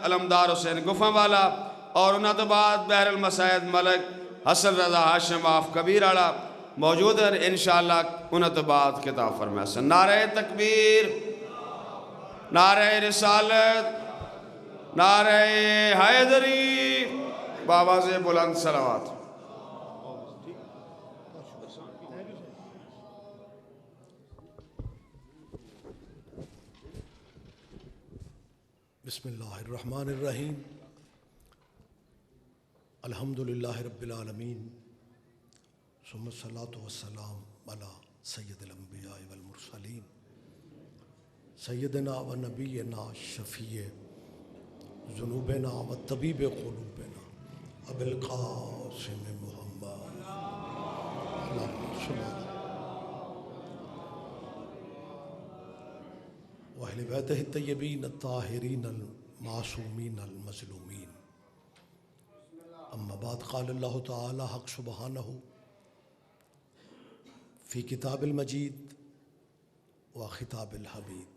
अलमदार हुसैन गुफा वाला और उन्होंने तो बाद बहरुल मसायद मलक हसन रजा हाशिम आफ कबीर आला मौजूद है। इंशाअल्लाह उन्होंने तो बाद किताब फरमाया। नारे तकबीर, नारे रिसालत, नारे हैदरी, बाबा से बुलंद सलावत। बिस्मिल्लाहिर्रहमानिर्रहीम। अल्हम्दुलिल्लाहि रब्बिल आलमीन, सुम्मस्सलातु वस्सलाम अला सय्यिदिल अंबिया वल मुरसलीन सय्यिदिना व नबियना शफ़ीए ज़ुनूबिना व तबीब क़ुलूबिना अबिल क़ासिम मुहम्मद व अहले बैतिहि तय्यबीन अत्ताहिरीन अल मासूमीन अल मज़लूमीन। अम्मा बाद क़ाल अल्लाहु तआला हक़ सुब्हानहु फ़ी किताबिल मजीद व खिताबिल हमीद।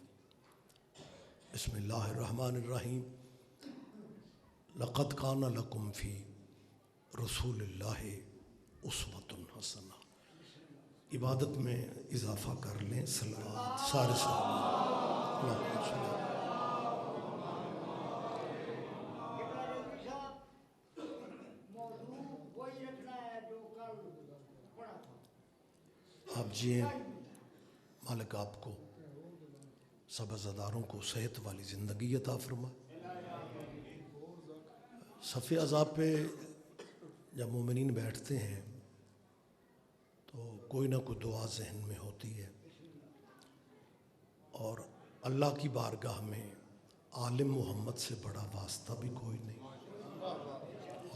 बिस्मिल्लाहिर्रहमानिर्रहीम। लक़द काना लकुम फ़ी रसूलिल्लाहि उस्वतुन हसना। इबादत में इजाफ़ा कर लें, सलावत सारे आप जिए मालिक आपको सबज़दारों को सेहत वाली ज़िंदगी अता फरमाए। सफ़े अज़ाब पे जब मोमिनीन बैठते हैं तो कोई ना कोई दुआ जहन में होती है और अल्लाह की बारगाह में आलिम मोहम्मद से बड़ा वास्ता भी कोई नहीं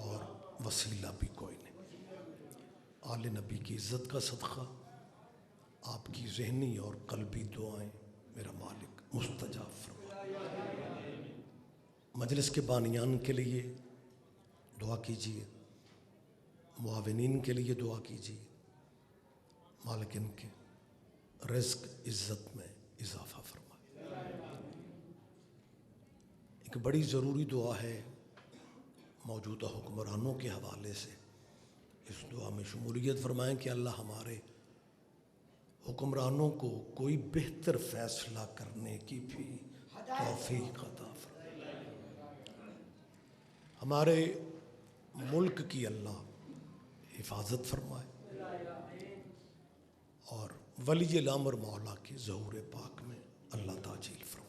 और वसीला भी कोई नहीं। आले नबी की इज़्ज़त का सदक़ा आपकी ज़हनी और क़ल्बी दुआएं मेरा मालिक मुस्तजाब फरमाए। मजलिस के बानियान के लिए दुआ कीजिए, मुआविनीन के लिए दुआ कीजिए, मालिक इनके रिज़्क़ इज़्ज़त में इजाफ़ा फरमाए। एक बड़ी ज़रूरी दुआ है मौजूदा हुक्मरानों के हवाले से। इस दुआ में शमूलियत फरमाएँ कि अल्लाह हमारे हुक्मरानों को कोई बेहतर फ़ैसला करने की भी तौफ़ीक़ अता फरमाए। हमारे मुल्क की अल्लाह हिफाजत फरमाए और वली अमर मौला के ज़हूर पाक में अल्लाह ताजील फरमाए।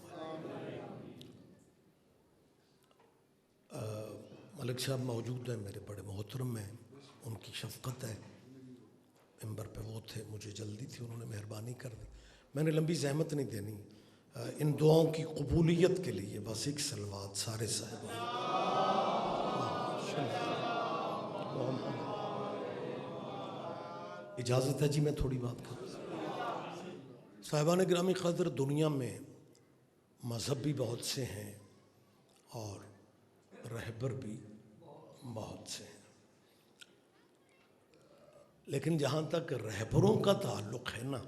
मलिक साहब मौजूद हैं, मेरे बड़े मोहतरम हैं, उनकी शफ़क़त है। मेंबर पे वो थे, मुझे जल्दी थी, उन्होंने मेहरबानी कर दी। मैंने लंबी ज़हमत नहीं देनी। इन दुआओं की कबूलियत के लिए बस एक सलवात सारे साहिबान। इजाज़त है जी, मैं थोड़ी बात करूँ। साहिबान गिरामी क़द्र, दुनिया में मज़हब भी बहुत से हैं और रहबर भी बहुत से हैं, लेकिन जहाँ तक रहबरों का ताल्लुक़ है ना,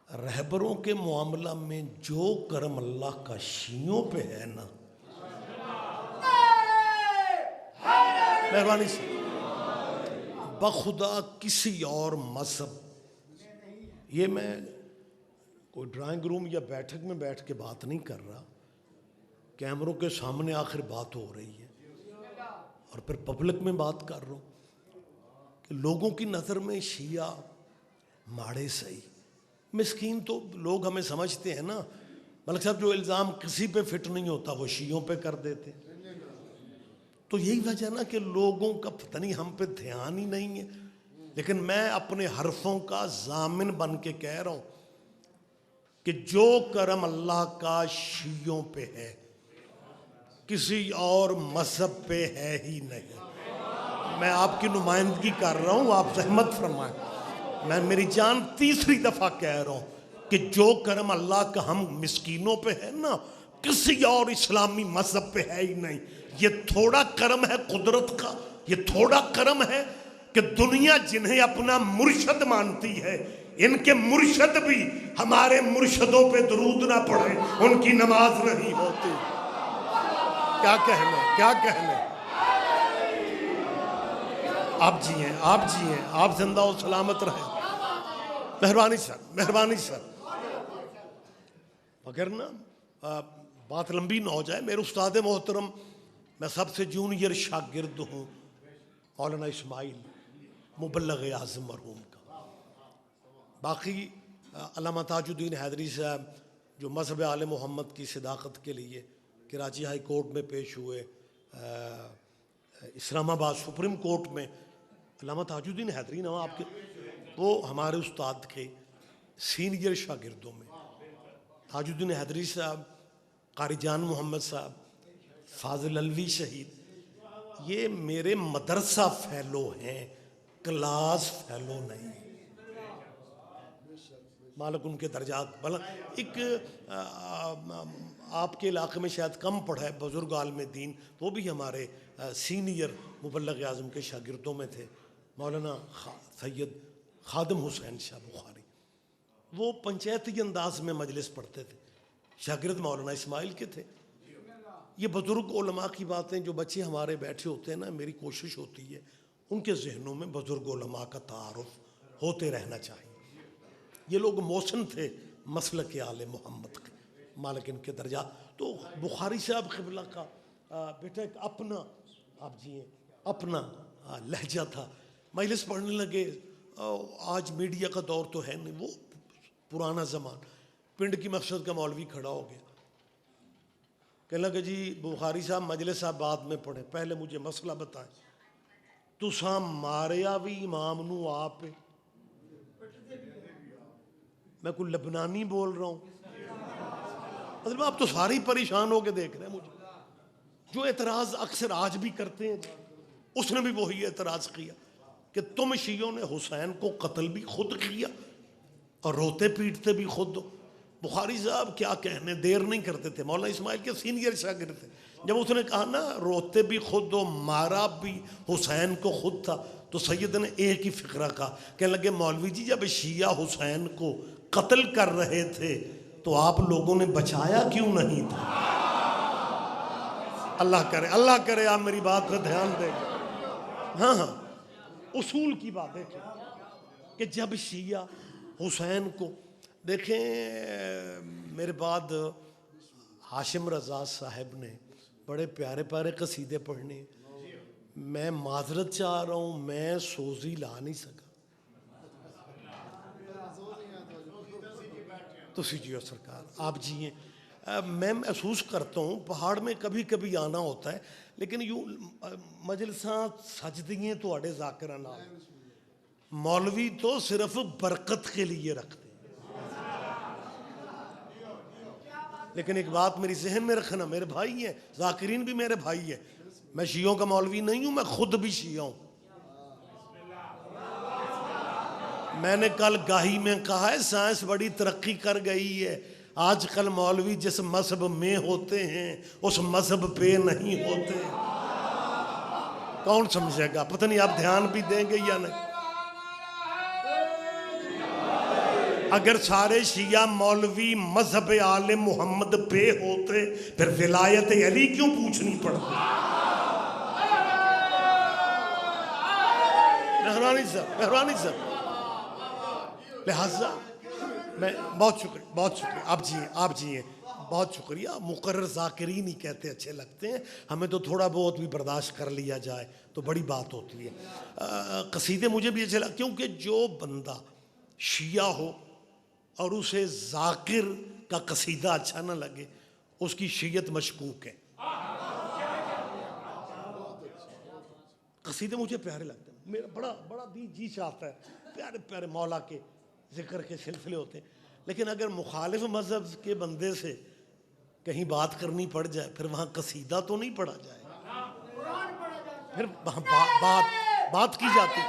रहबरों के मामला में जो करम अल्लाह का शियों पे है ना, मेहरबानी से बखुदा किसी और मज़हब, ये मैं कोई ड्राइंग रूम या बैठक में बैठ के बात नहीं कर रहा, कैमरों के सामने आखिर बात हो रही है और फिर पब्लिक में बात कर रहा हूँ कि लोगों की नज़र में शिया माड़े सही, मिस्कीन तो लोग हमें समझते हैं ना। मलिक साहब, जो इल्ज़ाम किसी पे फिट नहीं होता वो शियों पे कर देते। तो यही वजह ना कि लोगों का पता नहीं हम पे ध्यान ही नहीं है। लेकिन मैं अपने हरफों का जामिन बन के कह रहा हूँ कि जो करम अल्लाह का शियों पे है किसी और मज़हब पे है ही नहीं। मैं आपकी नुमाइंदगी कर रहा हूँ, आप सहमत फरमाएं। मैं मेरी जान तीसरी दफ़ा कह रहा हूँ कि जो करम अल्लाह का हम मिस्कीनों पे है ना, किसी और इस्लामी मज़हब पे है ही नहीं। ये थोड़ा करम है कुदरत का, ये थोड़ा करम है कि दुनिया जिन्हें अपना मुर्शद मानती है, इनके मुर्शद भी हमारे मुर्शदों पे दरूद ना पढ़े, उनकी नमाज नहीं होती। क्या कहने, क्या कहने। आप जिए, आप जिए, आप जिंदा और सलामत रहे। मेहरबानी सर, मेहरबानी सर। अगर ना बात लंबी ना हो जाए, मेरे उस्ताद मोहतरम, मैं सबसे जूनियर शागिर्द हूँ मौलाना इस्माइल मुबल्लग आज़म मरहूम का। बाकी अल्लामा ताजुद्दीन हैदरी साहब जो मज़हब आले मोहम्मद की सदाकत के लिए कराची हाई कोर्ट में पेश हुए, इस्लामाबाद सुप्रीम कोर्ट में, अल्लामा ताजुद्दीन हैदरी नाम आपके, वो हमारे उस्ताद के सीनियर शागिर्दों में। ताजुद्दीन हैदरी साहब, कारी जान मोहम्मद साहब, फाजिल अलवी शहीद, ये मेरे मदरसा फेलो हैं, क्लास फेलो नहीं। मालिक उनके दर्जात बल। एक आपके इलाके में शायद कम पढ़ा है बुजुर्ग आलम दीन, वो भी हमारे सीनियर मुबल्लग आज़म के शागिर्दों में थे, मौलाना सैयद खादम हुसैन शाह बुखारी। वो पंचायती अंदाज में मजलिस पढ़ते थे, शागिर्द मौलाना इस्माइल के थे। ये बुजुर्ग उलमा की बातें जो बच्चे हमारे बैठे होते हैं ना, मेरी कोशिश होती है उनके जहनों में बुजुर्ग उलमा का तारुफ होते रहना चाहिए। ये लोग मोहसिन थे मसलक के आले मोहम्मद के, मालिक इनके दर्जा। तो बुखारी साहब क़िबला का बेटा एक अपना, आप जिए, अपना लहजा था। मजलिस पढ़ने लगे, आज मीडिया का दौर तो है नहीं, वो पुराना ज़मान। पिंड की मस्जिद का मौलवी खड़ा हो गया, कहने लगे जी बुखारी साहब मजलिस साहब बाद में पढ़े, पहले मुझे मसला बताएं। तुसा मारिया भी इमाम नू आप, मैं कोई लबनानी बोल रहा हूँ? मतलब आप तो सारे ही परेशान होके देख रहे हैं मुझे। जो एतराज़ अक्सर आज भी करते हैं, उसने भी वही एतराज़ किया कि तुम शियों ने हुसैन को कत्ल भी खुद किया और रोते पीटते भी खुद हो। बुखारी साहब क्या कहने, देर नहीं करते थे, मौलाना इस्माइल के सीनियर शागिर्द थे। जब उसने कहा ना रोते भी खुद हो, मारा भी हुसैन को खुद था, तो सैयद ने एक ही फिक्रा कहा, कहने लगे मौलवी जी जब शिया हुसैन को कत्ल कर रहे थे तो आप लोगों ने बचाया क्यों नहीं था? अल्लाह करे आप मेरी बात पर ध्यान देंगे। हाँ हाँ, उसूल की बात देखें कि जब शिया हुसैन को, देखें मेरे बाद हाशिम रज़ा साहब ने बड़े प्यारे प्यारे कसीदे पढ़ने, मैं माजरत चाह रहा हूँ, मैं सोजी ला नहीं सका। तो सीजिए सरकार, आप जिए। मैं महसूस करता हूँ पहाड़ में कभी कभी आना होता है, लेकिन यूँ मजलिसां सजदियाँ तो आड़े जाकिरा नाल, मौलवी तो सिर्फ बरकत के लिए रखते। लेकिन एक बात मेरी जहन में रखना, मेरे भाई हैं, जाकिरीन भी मेरे भाई हैं, मैं शियों का मौलवी नहीं हूँ, मैं खुद भी शिया हूँ। मैंने कल गाही में कहा है साइंस बड़ी तरक्की कर गई है, आजकल मौलवी जिस मजहब में होते हैं उस मजहब पे नहीं होते। कौन समझेगा, पता नहीं आप ध्यान भी देंगे या नहीं। अगर सारे शिया मौलवी मजहब आले मोहम्मद पे होते फिर विलायत अली क्यों पूछनी पड़ती? मेहरबानी साहब, मेहरबानी साहब। लिहाजा मैं बहुत शुक्रिया, आप जिए, बहुत शुक्रिया। मुकर्रर ज़ाकिरीन ही कहते अच्छे लगते हैं, हमें तो थोड़ा बहुत भी बर्दाश्त कर लिया जाए तो बड़ी बात होती है। कसीदे मुझे भी अच्छे लगते, क्योंकि जो बंदा शिया हो और उसे ज़ाकिर का कसीदा अच्छा ना लगे, उसकी शियत मशकूक है। कसीदे मुझे प्यारे लगते हैं, मेरा बड़ा जी चाहता है, प्यारे प्यारे मौला के जिक्र के सिलसिले होते हैं। लेकिन अगर मुखालिफ मजहब के बंदे से कहीं बात करनी पड़ जाए, फिर वहाँ कसीदा तो नहीं पढ़ा जाए, फिर वहाँ बात की जाती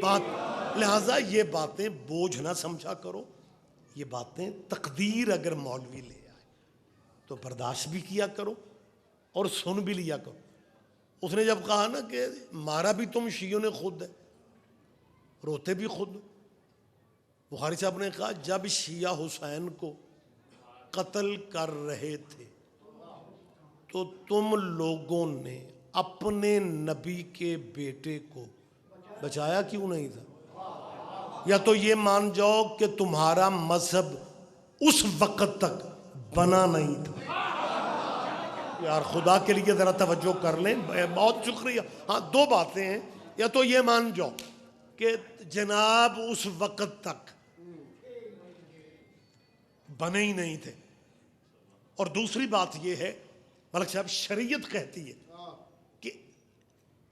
बात। लिहाजा ये बातें बोझ ना समझा करो, ये बातें तकदीर अगर मौलवी ले आए तो बर्दाश्त भी किया करो और सुन भी लिया करो। उसने जब कहा ना कि मारा भी तुम शियों ने खुद है, रोते भी खुद, बुखारी साहब ने कहा जब शिया हुसैन को कत्ल कर रहे थे तो तुम लोगों ने अपने नबी के बेटे को बचाया क्यों नहीं था? या तो ये मान जाओ कि तुम्हारा मजहब उस वक्त तक बना नहीं था। यार खुदा के लिए ज़रा तवज्जो कर लें, बहुत शुक्रिया। हाँ, दो बातें हैं, या तो ये मान जाओ कि जनाब उस वक्त तक बने ही नहीं थे, और दूसरी बात यह है मलिक साहब, शरीयत कहती है कि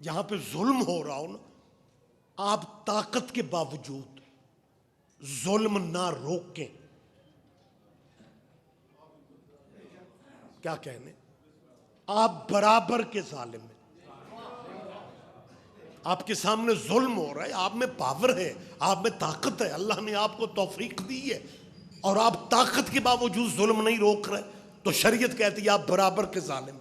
जहां पे जुल्म हो रहा हो ना, आप ताकत के बावजूद जुल्म ना रोकें। क्या कहने, आप बराबर के जालिम हैं, आपके सामने जुल्म हो रहा है, आप में पावर है, आप में ताकत है, अल्लाह ने आपको तौफीक दी है, और आप ताकत के बावजूद जुल्म नहीं रोक रहे, तो शरीयत कहती है आप बराबर के जालिम।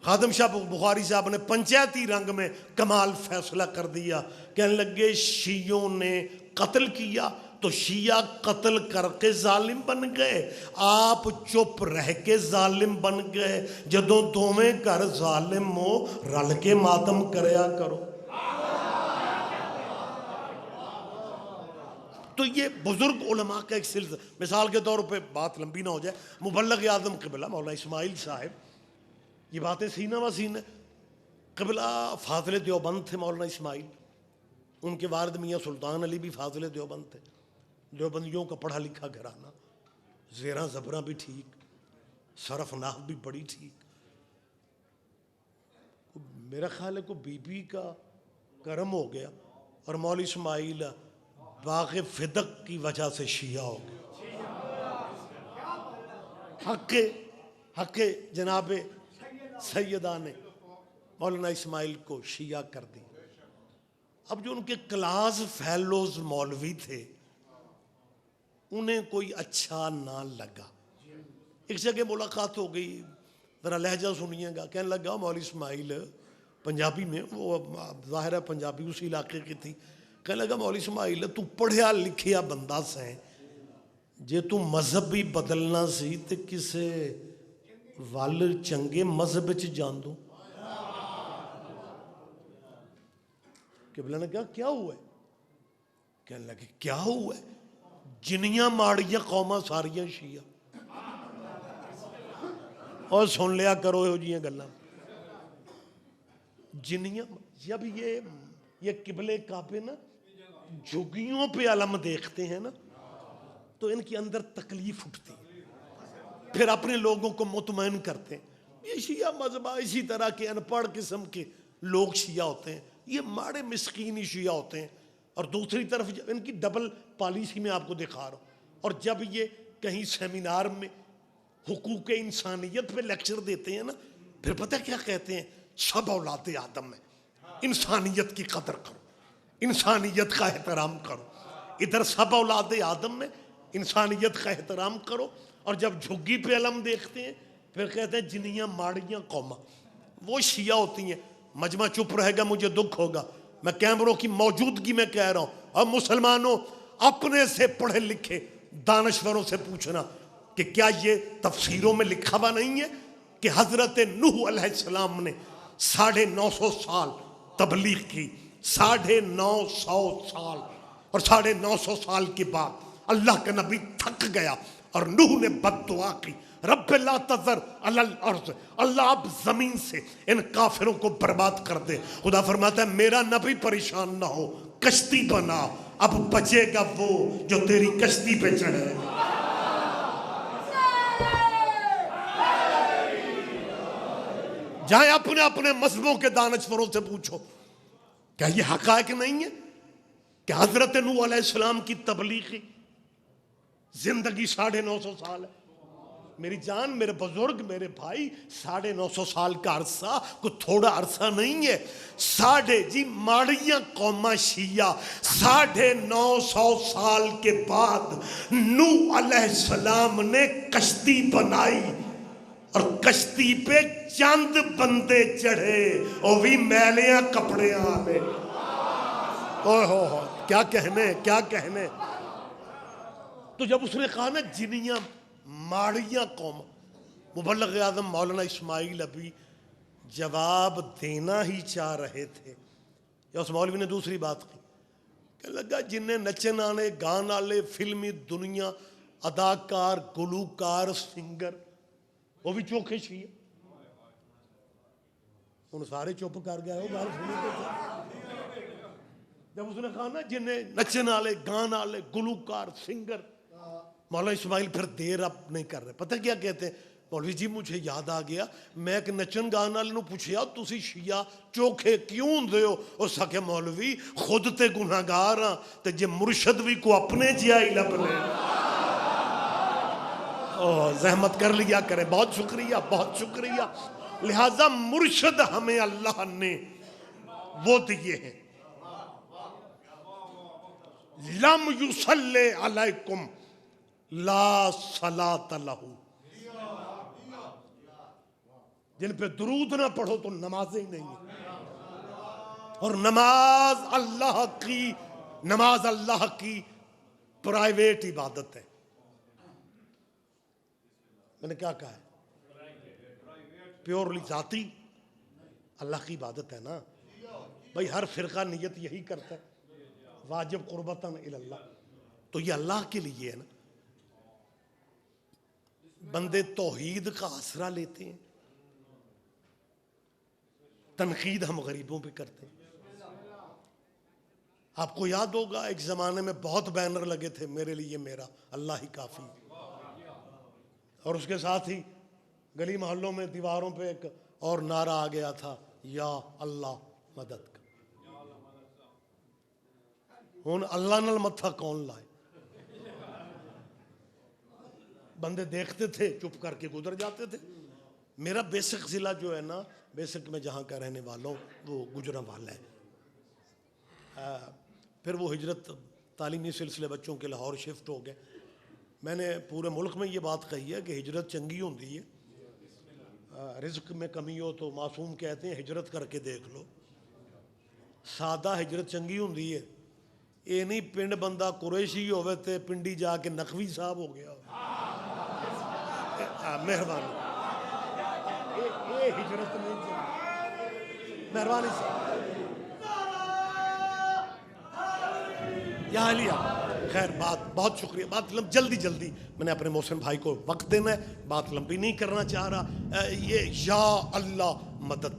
खादिम शाह बुखारी साहब ने पंचायती रंग में कमाल फैसला कर दिया, कहने लगे शियों ने कत्ल किया तो शिया कत्ल करके जालिम बन गए, आप चुप रह के जालिम बन गए। जदों दोवें घर जालिम हो रल के मातम करया करो। तो ये बुजुर्ग उलमा का एक सिलसिला, मिसाल के तौर पे बात लंबी ना हो जाए, मुबल्लग आज़म क़िबला मौलाना इस्माइल साहब, ये बातें सीना व सीना, क़िबला फाज़िल देवबंद थे मौलाना इस्माइल, उनके वारिद मियाँ सुल्तान अली भी फाज़िल देवबंद थे, देवबंदियों का पढ़ा लिखा घराना, ज़ेरा ज़बरा भी ठीक, सरफ नाहव भी बड़ी ठीक। मेरा ख्याल है को बीबी का करम हो गया और मौलवी इस्माइल बाग़ फिदक की वजह से शिया हो गए। हक़ जनाब सैयदा ने मौलाना इस्माइल को शिया कर दी। अब जो उनके क्लास फेलोज मौलवी थे उन्हें कोई अच्छा ना लगा। एक जगह मुलाकात हो गई, ज़रा लहजा सुनिएगा, कहने लगा मौलवी इस्माइल, पंजाबी में, वो ज़ाहिर है पंजाबी उसी इलाके की थी, कहने लगा मौलवी इस्माइल तू पढ़िया लिखिया बंदा से, जे तू मजहब भी बदलना सी तो किसे वल चंगे मजहब च जान दो। किबला ने कहा क्या हुआ है? कहने लगे क्या हुआ है, जिनियां माड़ियां कौमां सारियां शिया। और सुन लिया करो यो जियां गल्लां। जिनियां, जब ये किबले काबे ना झुग्गियों पे अलम देखते हैं ना, तो इनके अंदर तकलीफ उठती है, फिर अपने लोगों को मुतमईन करते हैं। ये शिया मजहबा इसी तरह के अनपढ़ किस्म के लोग शिया होते हैं, ये माड़े मिस्कीनी शिया होते हैं। और दूसरी तरफ इनकी डबल पॉलिसी में आपको दिखा रहा हूँ। और जब ये कहीं सेमिनार में हुकूक इंसानियत पे लेक्चर देते हैं ना, फिर पता क्या कहते हैं, सब औलाद आदम में इंसानियत की कदर करो, इंसानियत का एहतराम करो। इधर सब औलाद आदम में इंसानियत का एहतराम करो, और जब झुग्गी पे अलम देखते हैं फिर कहते हैं जिनियां माड़ियां कौमा। वो शिया होती हैं। मजमा चुप रहेगा मुझे दुख होगा, मैं कैमरों की मौजूदगी में कह रहा हूं। और मुसलमानों, अपने से पढ़े लिखे दानश्वरों से पूछना कि क्या ये तफसीरों में लिखा हुआ नहीं है कि हजरत नूह अलैहिस्सलाम ने 950 साल तबलीग की, 950 साल, और 950 साल के बाद अल्लाह का नबी थक गया और नूह ने बद्दुआ की, रब्बे ला तज़र अलल अर्ज़, अल्लाह अब जमीन से इन काफिरों को बर्बाद कर दे। खुदा फरमाता है मेरा नबी परेशान ना हो, कश्ती बना, अब बचेगा वो जो तेरी कश्ती पे चढ़े। जाए अपने अपने मजहबों के दानश्वरों से पूछो, क्या ये हक़ाइक़ नहीं है कि हजरत नूह अलैहिस्सलाम की तबलीगी जिंदगी 950 साल है। मेरी जान, मेरे बुजुर्ग, मेरे भाई, 950 साल का अरसा कोई थोड़ा अरसा नहीं है। जी माड़ियां कौमा शिया 950 साल के बाद नूह अलैहिस्सलाम ने कश्ती बनाई, और कश्ती पे चंद बंदे चढ़े, और भी मैलियां कपड़े वाले। ओहो, क्या कहने, क्या कहने। तो जब उसने कहा ना जिनियां माड़ियां कौम, मुबल्लिग आज़म मौलाना इस्माइल अभी जवाब देना ही चाह रहे थे, या उस मौलवी ने दूसरी बात की, कह लगा जिन्हें नचन आने गान आले फिल्मी दुनिया अदाकार गुलूकार सिंगर वो भी चोखे छी हूँ सारे चुप कर गए, वो गल सुनी तो जब उसने कहा ना जिन्हें नचन आले गान आले गुलूकार सिंगर, मौलाना इस्माइल फिर देर अब नहीं कर रहे, पता क्या कहते हैं, मौलवी जी मुझे याद आ गया, मैं एक नचन गान वाले नूं पुछया तुसी शिया चोखे क्यों हुंदे हो, उस आखे मौलवी खुद ते गुनाहगार हां ते जे मुर्शद भी को अपने जिहा ही लभ ले। जहमत कर लिया करे, बहुत शुक्रिया बहुत शुक्रिया। लिहाजा मुर्शद हमें अल्लाह ने वो दिए हैं, लम युसल्ले अलैकुम ला सलात लहू, जिन पे दुरूद ना पढ़ो तो नमाज ही नहीं है। और नमाज अल्लाह की प्राइवेट इबादत है। मैंने क्या कहा है, प्योरली जाती अल्लाह की इबादत है ना भाई, हर फिरका नियत यही करता है वाजिब कुर्बतन इल्लाह, तो ये अल्लाह के लिए है ना। बंदे तौहीद का आसरा लेते हैं, तनकीद हम गरीबों पे करते हैं। आपको याद होगा एक जमाने में बहुत बैनर लगे थे, मेरे लिए मेरा अल्लाह ही काफी, और उसके साथ ही गली मोहल्लों में दीवारों पे एक और नारा आ गया था, या अल्लाह मदद कर। हुन अल्लाह नाल मत्था कौन लाए, बंदे देखते थे चुप करके गुजर जाते थे। मेरा बेसिक जिला जो है ना, बेसिक में जहाँ का रहने वालों वो गुजरांवाला है। फिर वो हिजरत तालीमी सिलसिले बच्चों के लाहौर शिफ्ट हो गए। मैंने पूरे मुल्क में ये बात कही है कि हिजरत चंगी होती है, रिज़्क़ में कमी हो तो मासूम कहते हैं हिजरत करके देख लो, सादा हिजरत चंगी होती है। ये नहीं पिंड बंदा कुरैशी होवे ते पिंडी जाके नकवी साहब हो गया। मेहरबानी, ये हिजरत नहीं चाहिए, मेहरबानी साहब यहाँ लिया। खैर बात बहुत शुक्रिया, बात जल्दी जल्दी मैंने अपने मोहसिन भाई को वक्त देना है, बात लंबी नहीं करना चाह रहा। ये या अल्लाह मदद,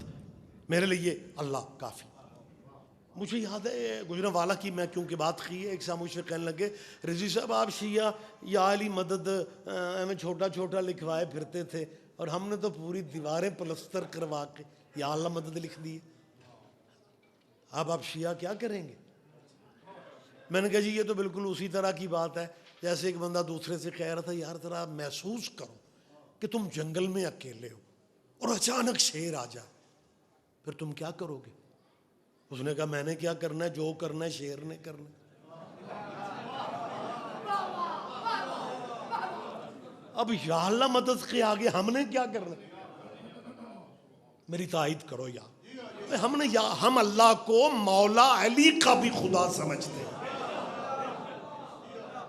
मेरे लिए अल्लाह काफ़ी। मुझे याद है गुजरांवाला की मैं क्योंकि बात की है, एक साहब मुझसे कहने लगे रिजी साहब आप शिया या अली मदद हमें छोटा छोटा लिखवाए फिरते थे, और हमने तो पूरी दीवारें प्लस्तर करवा के या अल्लाह मदद लिख दी। अब आप शिया क्या करेंगे? मैंने कहा जी ये तो बिल्कुल उसी तरह की बात है जैसे एक बंदा दूसरे से कह रहा था यार जरा महसूस करो कि तुम जंगल में अकेले हो और अचानक शेर आ जाए, फिर तुम क्या करोगे? उसने कहा मैंने क्या करना है, जो करना है शेर ने करना है। अब या अल्लाह मदद के आगे हमने क्या करना है? मेरी तायद करो यार, हमने या हम अल्लाह को मौला अली का भी खुदा समझते हैं,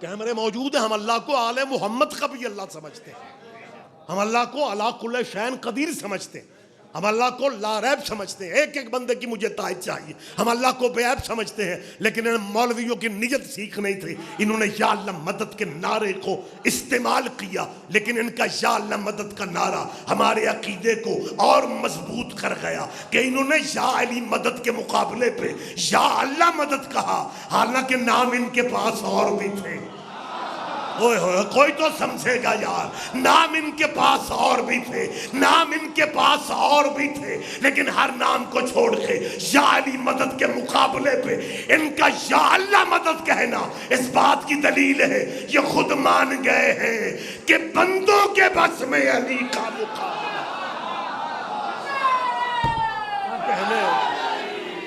कैमरे मौजूद है, हम अल्लाह को आले मोहम्मद का भी अल्लाह समझते हैं, हम अल्लाह को अला कुल्ल शैन कदीर समझते हैं, हम अल्लाह को लारैब समझते हैं। एक एक बंदे की मुझे तायद चाहिए, हम अल्लाह को बेऐब समझते हैं। लेकिन इन मौलवियों की नीयत सीख नहीं थी, इन्होंने या अल्लाह मदद के नारे को इस्तेमाल किया, लेकिन इनका या अल्लाह मदद का नारा हमारे अकीदे को और मजबूत कर गया कि इन्होंने या अली मदद के मुकाबले पे या अल्लाह मदद कहा, हालांकि नाम इनके पास और भी थे। ओए होए, कोई तो समझेगा यार, नाम इनके पास और भी थे, नाम इनके पास और भी थे, लेकिन हर नाम को छोड़ के या अली मदद के मुकाबले पे इनका या अल्लाह मदद कहना इस बात की दलील है, ये खुद मान गए हैं कि बंदों के बस में अली का मुकाबला।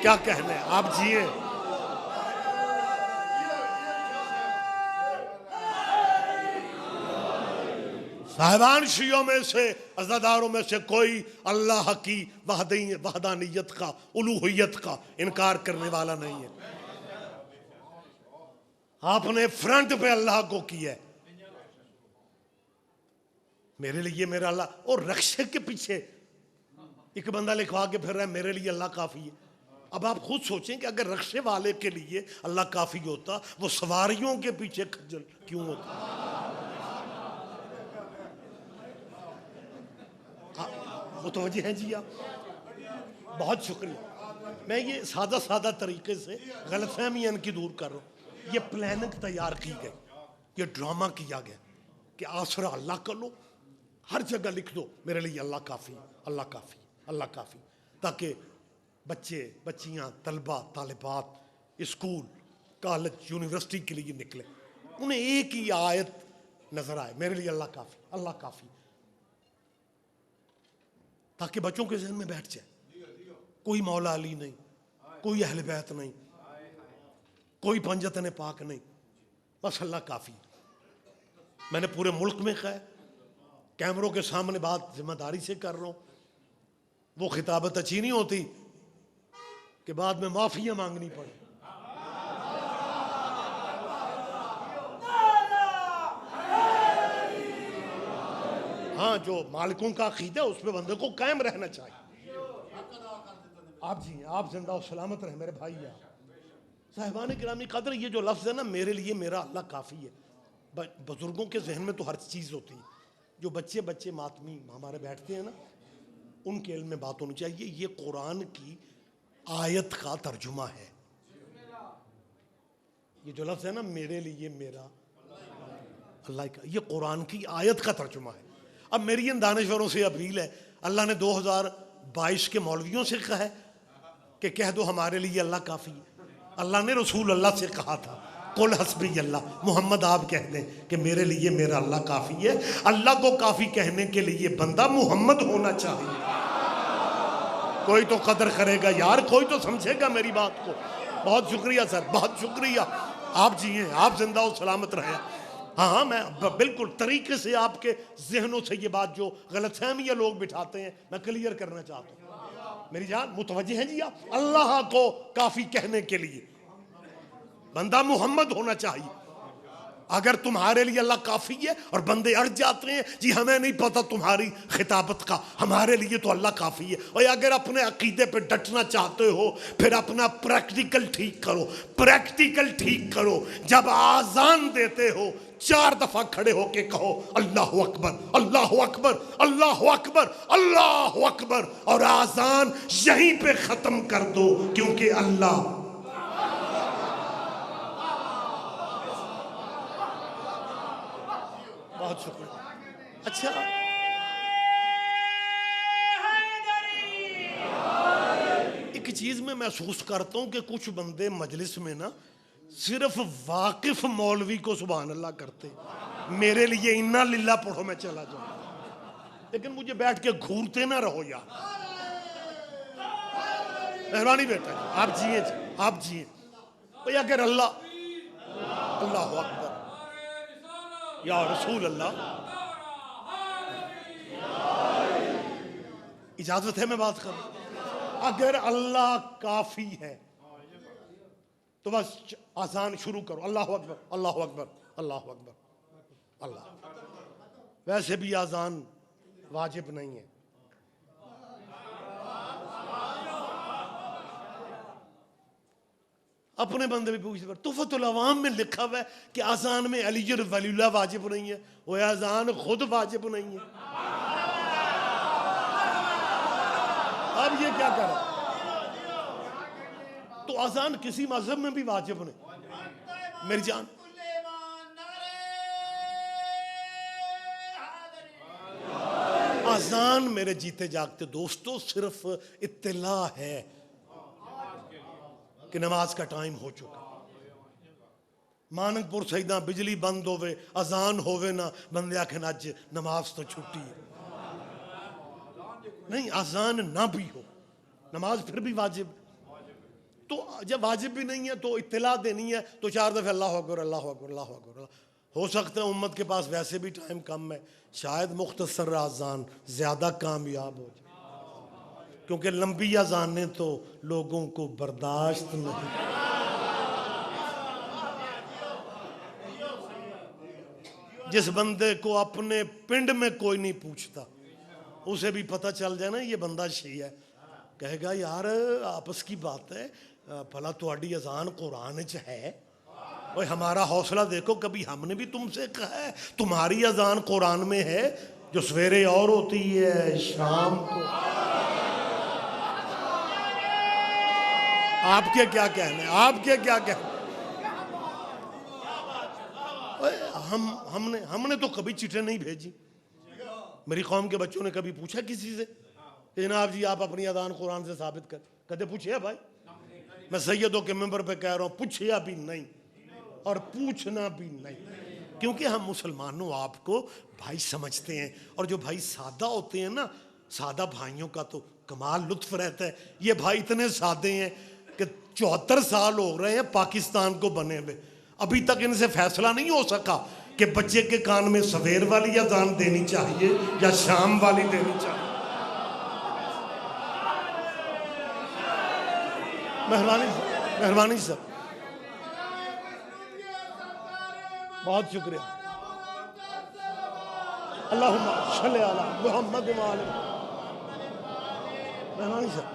क्या कहने आप जिए। साहिबान शियों में से अज़ादारों में से कोई अल्लाह की वहदानियत का उलूहियत का इनकार करने वाला नहीं है। आपने फ्रंट पे अल्लाह को किया, मेरे लिए मेरा अल्लाह, और रक्षक के पीछे एक बंदा लिखवा के फिर रहा है मेरे लिए अल्लाह काफ़ी है। अब आप खुद सोचें कि अगर रक्षे वाले के लिए अल्लाह काफ़ी होता, वो सवारियों के पीछे खज्जल क्यों होता? मुतवज्जे हैं जी आप? बहुत शुक्रिया। मैं ये सादा सादा तरीके से गलतफहमियाँ इनकी दूर कर रहा हूँ। ये प्लानिंग तैयार की गई, ये ड्रामा किया गया कि आसरा अल्लाह कर लो, हर जगह लिख दो मेरे लिए अल्लाह काफ़ी, अल्लाह काफ़ी, अल्लाह काफ़ी, ताकि बच्चे बच्चियाँ तलबा तालिबात स्कूल कॉलेज यूनिवर्सिटी के लिए निकले, उन्हें एक ही आयत नजर आए मेरे लिए अल्लाह काफ़ी, अल्लाह काफ़ी, ताकि बच्चों के जहन में बैठ जाए कोई मौला अली नहीं, कोई अहले बैत नहीं, कोई पंजतन पाक नहीं, बस अल्लाह काफ़ी। मैंने पूरे मुल्क में कहा, कैमरों के सामने बात जिम्मेदारी से कर रहा हूँ। वो खिताबत अच्छी नहीं होती कि बाद में माफिया मांगनी पड़े। हाँ, जो मालिकों का अकीदा है उस पर बंदे को कायम रहना चाहिए। आप जी आप जिंदा और सलामत रहे मेरे भाई। आप साहिबान किरामी कदर, ये जो लफ्ज़ है ना मेरे लिए मेरा अल्लाह काफ़ी है, बुजुर्गों के जहन में तो हर चीज़ होती है। जो बच्चे बच्चे मातमी हमारे बैठते हैं ना, उनके इल्म में बात होनी चाहिए। ये कुरान की आयत का तर्जुमा है। ये जो लफ्ज़ है ना मेरे लिए मेरा अल्लाह का, ये कुरान की आयत का तर्जुमा है। अब मेरी इन दानिशवरों से अपील है, अल्लाह ने 2022 के मौलवियों से कहा है कि कह दो हमारे लिए अल्लाह काफ़ी है। अल्लाह ने रसूल अल्लाह से कहा था कुल हस्बी अल्लाह, मोहम्मद आप कह दें कि मेरे लिए मेरा अल्लाह काफ़ी है। अल्लाह को काफ़ी कहने के लिए बंदा मोहम्मद होना चाहिए। कोई तो कदर करेगा यार, कोई तो समझेगा मेरी बात को। बहुत शुक्रिया सर, बहुत शुक्रिया। आप जिए, आप जिंदा और सलामत रहे। हाँ, मैं बिल्कुल तरीके से आपके जहनों से ये बात जो गलतफहमियाँ लोग बिठाते हैं मैं क्लियर करना चाहता हूँ। मेरी जान मुतवज्जे हैं जी आप? अल्लाह को काफ़ी कहने के लिए बंदा मोहम्मद होना चाहिए। अगर तुम्हारे लिए अल्लाह काफ़ी है और बंदे अड़ जाते हैं जी हमें नहीं पता तुम्हारी खिताबत का, हमारे लिए तो अल्लाह काफ़ी है। और अगर अपने अकीदे पे डटना चाहते हो फिर अपना प्रैक्टिकल ठीक करो, प्रैक्टिकल ठीक करो। जब आज़ान देते हो 4 दफ़ा खड़े होके कहो अल्लाह अकबर, अल्लाह अकबर, अल्लाह अकबर, अल्लाह अकबर, और आज़ान यहीं पे ख़त्म कर दो, क्योंकि अल्लाह। बहुत शुक्रिया। अच्छा, एक चीज में महसूस करता हूं कि कुछ बंदे मजलिस में ना सिर्फ वाकिफ मौलवी को सुभान अल्लाह करते, मेरे लिए इन्ना लिल्ला पढ़ो मैं चला जाऊं, लेकिन मुझे बैठ के घूरते ना रहो यार। मेहरबानी बेटा, आप जिए, आप जिए। भाई अगर अल्लाह, अल्लाह अकबर या रसूल अल्लाह, इजाजत है मैं बात करूं? अगर अल्लाह काफी है तो बस आसान शुरू करो, अल्लाह अकबर, अल्लाह अकबर, अल्लाह अकबर, अल्लाह। वैसे भी आजान वाजिब नहीं है। अपने बंदे भी पूछते पर तुफतुल अवाम में लिखा हुआ है कि आजान में अली वलीउल्लाह वाजिब नहीं है, वो आजान खुद वाजिब नहीं है। अब ये क्या करें? तो आजान किसी मजहब में भी वाजिब नहीं। मेरी जान, आजान मेरे जीते जागते दोस्तों सिर्फ इत्तला है कि नमाज का टाइम हो चुका। मानकपुर सईदा बिजली बंद होवे, अजान होवे ना, बंदे आखन अज नमाज तो छुट्टी है। नहीं, अजान ना भी हो नमाज फिर भी वाजिब। तो जब वाजिब भी नहीं है तो इत्तला देनी है तो 4 दफे अल्लाह अकबर, अल्लाह अकबर, अल्लाह अकबर। हो सकता है उम्मत के पास वैसे भी टाइम कम है, शायद मुख्तसर अजान ज्यादा कामयाब हो जाए, क्योंकि लंबी अजानें तो लोगों को बर्दाश्त नहीं। जिस बंदे को अपने पिंड में कोई नहीं पूछता, उसे भी पता चल जाए ना ये बंदा शिया है, कहेगा यार आपस की बात है, भला तुहाडी अजान कुरान च है? और हमारा हौसला देखो, कभी हमने भी तुमसे कहा है तुम्हारी अजान कुरान में है, जो सवेरे और होती है शाम को? आपके क्या कहने, आपके क्या कहने? हमने तो कभी चिट्ठी नहीं भेजी। मेरी कौम के बच्चों ने कभी पूछा किसी से कि जनाब जी आप अपनी अजान कुरान से साबित कर? कदे पूछे भाई? मैं सैयदों के मेंबर पे कह रहा हूँ, पूछिया भी नहीं और पूछना भी नहीं, क्योंकि हम मुसलमानों आपको भाई समझते हैं। और जो भाई सादा होते हैं ना, सादा भाइयों का तो कमाल लुत्फ रहता है। ये भाई इतने सादे हैं कि 74 साल हो रहे हैं पाकिस्तान को बने हुए, अभी तक इनसे फैसला नहीं हो सका कि बच्चे के कान में सवेर वाली अजान देनी चाहिए या शाम वाली देनी चाहिए। मेहरबानी सर, बहुत शुक्रिया। अल्लाहुम्मा सल्ली अला मुहम्मद व आले। मेहरबानी सर।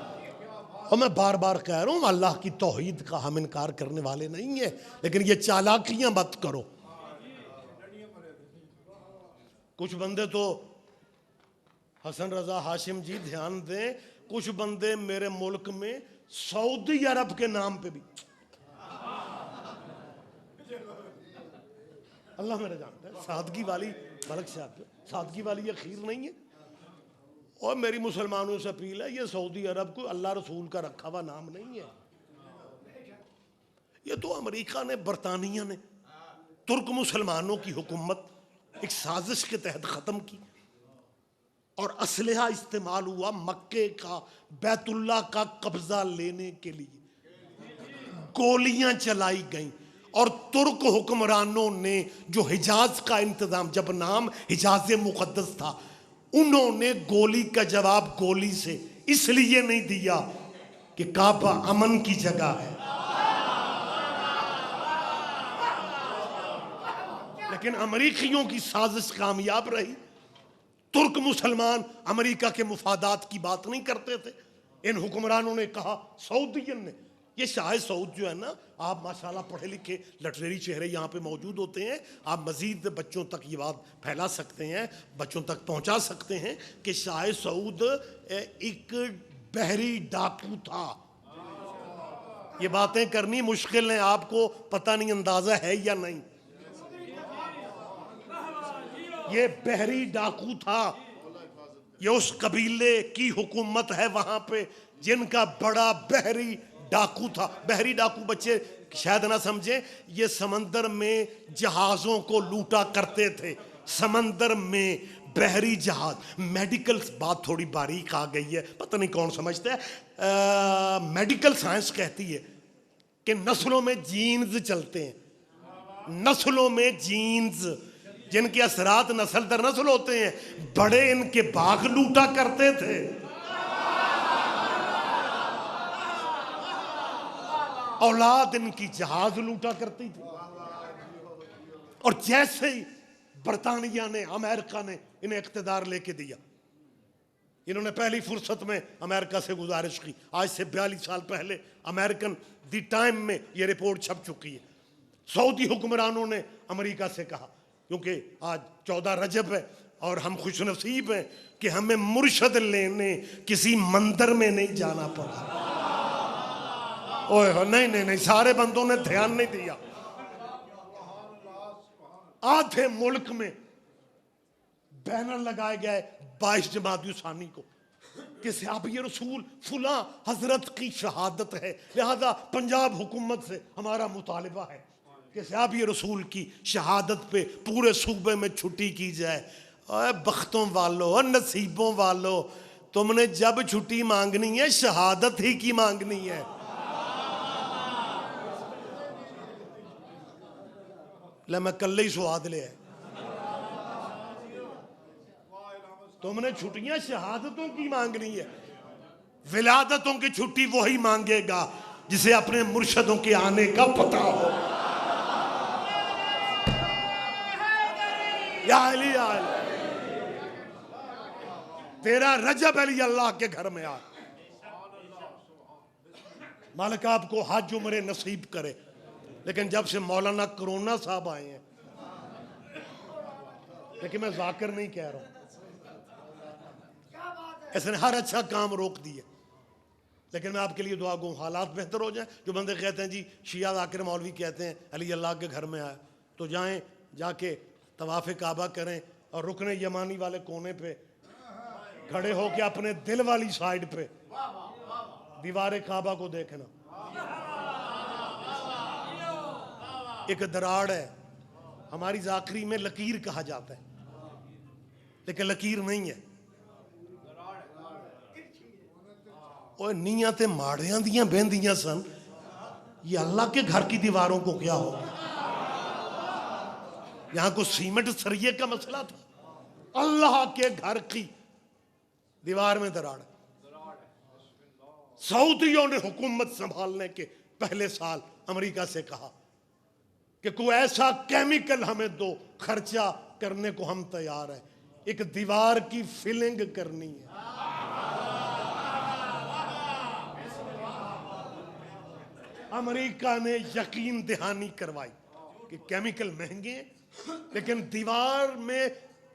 और मैं बार बार कह रहा हूँ, अल्लाह की तौहीद का हम इनकार करने वाले नहीं है, लेकिन ये चालाकियां मत करो। कुछ बंदे तो, हसन रजा हाशिम जी ध्यान दें, कुछ बंदे मेरे मुल्क में सऊदी अरब के नाम पे भी, अल्लाह मेरा जानता है, सादगी वाली मलक साहब, सादगी वाली ये खीर नहीं है। और मेरी मुसलमानों से अपील है, ये सऊदी अरब को अल्लाह रसूल का रखा हुआ नाम नहीं है। ये तो अमेरिका ने, बरतानिया ने तुर्क मुसलमानों की हुकूमत एक साजिश के तहत ख़त्म की और असलहा इस्तेमाल हुआ मक्के का, बैतुल्लाह का कब्जा लेने के लिए। गोलियां चलाई गईं और तुर्क हुक्मरानों ने जो हिजाज का इंतजाम, जब नाम हिजाज मुक़द्दस था, उन्होंने गोली का जवाब गोली से इसलिए नहीं दिया कि काबा अमन की जगह है, लेकिन अमेरिकियों की साजिश कामयाब रही। तुर्क मुसलमान अमेरिका के मुफादात की बात नहीं करते थे। इन हुक्मरानों ने कहा, सऊदियन ने, ये शाह सऊद जो है ना, आप माशाल्लाह पढ़े लिखे लटरेरी चेहरे यहाँ पे मौजूद होते हैं, आप मजीद बच्चों तक ये बात फैला सकते हैं, बच्चों तक पहुँचा सकते हैं कि शाह सऊद एक बहरी डाकू था। ये बातें करनी मुश्किल है, आपको पता नहीं अंदाजा है या नहीं। ये बहरी डाकू था। ये उस कबीले की हुकूमत है वहां पे जिनका बड़ा बहरी डाकू था। बहरी डाकू बच्चे शायद ना समझे, ये समंदर में जहाज़ों को लूटा करते थे। समंदर में बहरी जहाज, मेडिकल बात थोड़ी बारीक आ गई है, पता नहीं कौन समझता है। मेडिकल साइंस कहती है कि नस्लों में जीन्स चलते हैं, नस्लों में जीन्स जिनके असरात नस्ल दर नस्ल होते हैं। बड़े इनके बाग लूटा करते थे, औलाद इनकी जहाज लूटा करती थी। और जैसे ही बरतानिया ने, अमेरिका ने इन्हें इख्तिदार लेके दिया, इन्होंने पहली फुर्सत में अमेरिका से गुजारिश की। आज से 42 साल पहले अमेरिकन दी टाइम में यह रिपोर्ट छप चुकी है। सऊदी हुक्मरानों ने अमेरिका से कहा, क्योंकि आज 14 रजब है और हम खुश नसीब हैं कि हमें मुर्शद लेने किसी मंदिर में नहीं जाना पड़ा। ओए नहीं, सारे बंदों ने ध्यान नहीं दिया। आधे मुल्क में बैनर लगाए गए 22 जमात सानी को कि साहब ये रसूल फुला हजरत की शहादत है, लिहाजा पंजाब हुकूमत से हमारा मुतालिबा है कि साहब ये रसूल की शहादत पे पूरे सूबे में छुट्टी की जाए। ओए बख्तों वालों और नसीबों वालों, तुमने जब छुट्टी मांगनी है शहादत ही की मांगनी है। ले मैं कल ही स्वाद लिया, तुमने छुट्टियां शहादतों की मांगनी है। विलादतों की छुट्टी वही मांगेगा जिसे अपने मुर्शदों के आने का पता हो। या अली या अली। तेरा रजब अली अल्लाह के घर में आ। मालिक आपको हज उम्रे नसीब करे। लेकिन जब से मौलाना कोरोना साहब आए हैं, लेकिन मैं जाकिर नहीं कह रहा हूं, इसने हर अच्छा काम रोक दिया। लेकिन मैं आपके लिए दुआ गो हालात बेहतर हो जाए। जो बंदे कहते हैं जी शिया जाकिर मौलवी कहते हैं अली अल्लाह के घर में आए, तो जाएं, जाके तवाफ़ काबा करें और रुकने यमानी वाले कोने पे खड़े होके अपने दिल वाली साइड पे दीवार काबा को देखना। एक दराड़ है, हमारी जाकरी में लकीर कहा जाता है, लेकिन लकीर नहीं है। और नीयतें माड़ियां दियां बहदियां सन, ये अल्लाह के घर की दीवारों को क्या हो गया? यहां को सीमेंट सरिये का मसला था, अल्लाह के घर की दीवार में दराड़। सऊदियों ने हुकूमत संभालने के पहले साल अमेरिका से कहा कि कोई ऐसा केमिकल हमें दो, खर्चा करने को हम तैयार हैं, एक दीवार की फिलिंग करनी है। अमेरिका ने यकीन दहानी करवाई कि केमिकल महंगे हैं, लेकिन दीवार में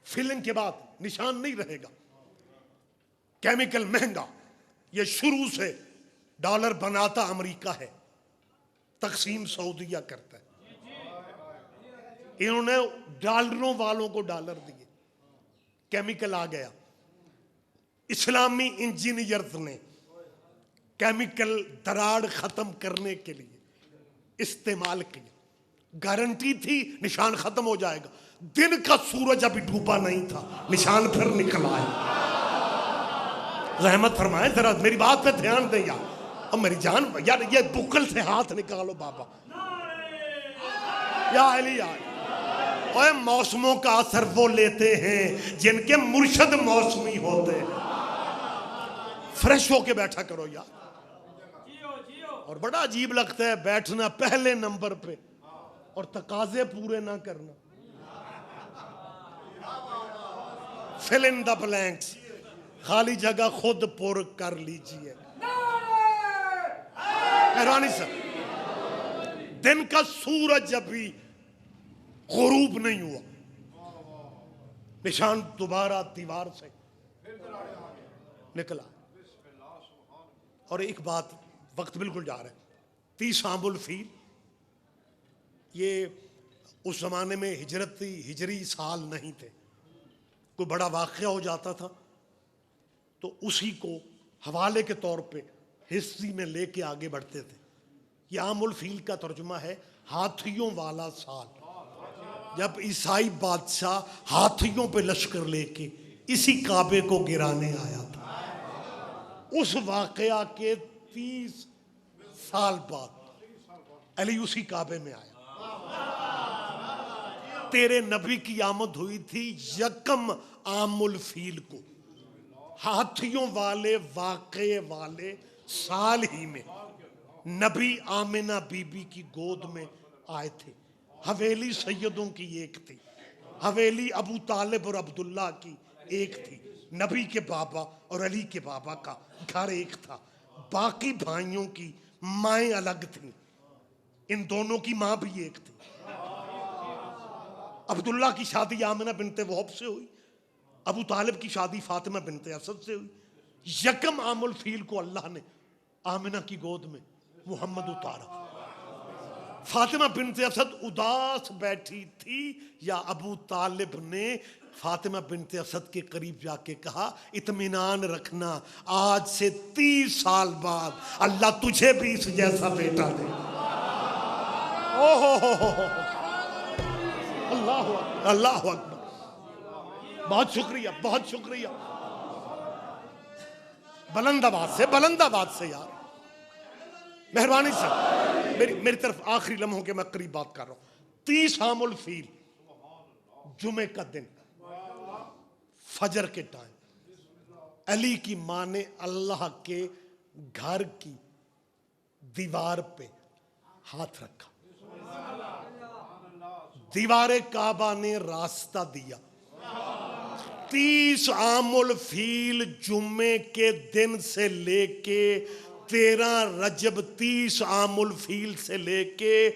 फिलिंग के बाद निशान नहीं रहेगा। केमिकल महंगा, ये शुरू से डॉलर बनाता अमेरिका है, तकसीम सऊदिया करता है। इन्होंने डॉलरों वालों को डॉलर दिए, केमिकल आ गया। इस्लामी इंजीनियर्स ने केमिकल दराड़ खत्म करने के लिए इस्तेमाल किया। गारंटी थी निशान खत्म हो जाएगा। दिन का सूरज अभी डूबा नहीं था, निशान फिर निकल आया। रहमत फरमाए, जरा मेरी बात पे ध्यान दे यार। अब मेरी जान यार, ये बुकल से हाथ निकालो बाबा। या अली यार, ओए मौसमों का असर वो लेते हैं जिनके मुर्शद मौसमी होते हैं। फ्रेश होके बैठा करो यार। और बड़ा अजीब लगता है बैठना पहले नंबर पे और तकाजे पूरे ना करना। फिल इन द ब्लैंक्स, खाली जगह खुद पुर कर लीजिए। मेहरबानी सर, दिन का सूरज अभी गुरूब नहीं हुआ, निशान दोबारा दीवार से निकला। और एक बात, वक्त बिल्कुल जा रहा है, 30 आमुल फील, ये उस जमाने में हिजरी साल नहीं थे। कोई बड़ा वाक़या हो जाता था तो उसी को हवाले के तौर पे हिस्ट्री में लेके आगे बढ़ते थे। ये आमुल फील का तर्जुमा है हाथियों वाला साल, जब ईसाई बादशाह हाथियों पे लश्कर लेके इसी काबे को गिराने आया था। उस वाकया के 30 साल बाद अली उसी काबे में आया। तेरे नबी की आमद हुई थी यकम आमुल फील को, हाथियों वाले वाक़े वाले साल ही में नबी आमिना बीबी की गोद में आए थे। हवेली सैयदों की एक थी, हवेली अबू तालिब और अब्दुल्ला की एक थी। नबी के बाबा और अली के बाबा का घर एक था। बाकी भाइयों की माएँ अलग थीं, इन दोनों की माँ भी एक थी। अब्दुल्ला की शादी आमिना बिनते वहब से हुई, अबू तालिब की शादी फातिमा बिनते असद से हुई। यकम आमुल फील को अल्लाह ने आमिना की गोद में मोहम्मद उतारा। फातिमा बिनते असद उदास बैठी थी, या अबू तालिब ने फातिमा बिनते असद के करीब जाके कहा, इत्मीनान रखना, आज से 30 साल बाद अल्लाह तुझे भी इस जैसा बेटा दे। ओहो, अल्लाह अकबर, अल्लाह अकबर। बहुत शुक्रिया, बहुत शुक्रिया। बुलंदाबाद से यार, मेहरबानी से मेरी तरफ आखिरी लम्हों के मैं करीब बात कर रहा हूं। 30 आमुल फील, जुमे का दिन, फजर के टाइम, अली की मां ने अल्लाह के घर की दीवार पे हाथ रखा। दीवारे काबा ने रास्ता दिया। 30 आमुल फील जुम्मे के दिन से लेके 13 रजब, 30 आमुल फील से लेके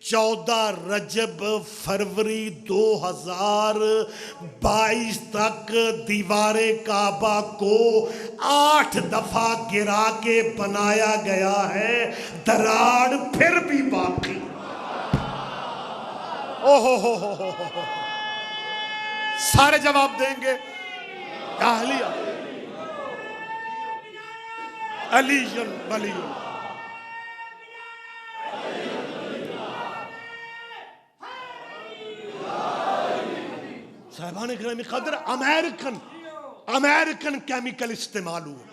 14 रजब फरवरी 2022 तक दीवारे काबा को 8 दफा गिरा के बनाया गया है, दरार फिर भी बाकी। ओहो हो, सारे जवाब देंगे। अली वली साहिबान गिरामी कदर, अमेरिकन केमिकल इस्तेमाल हुए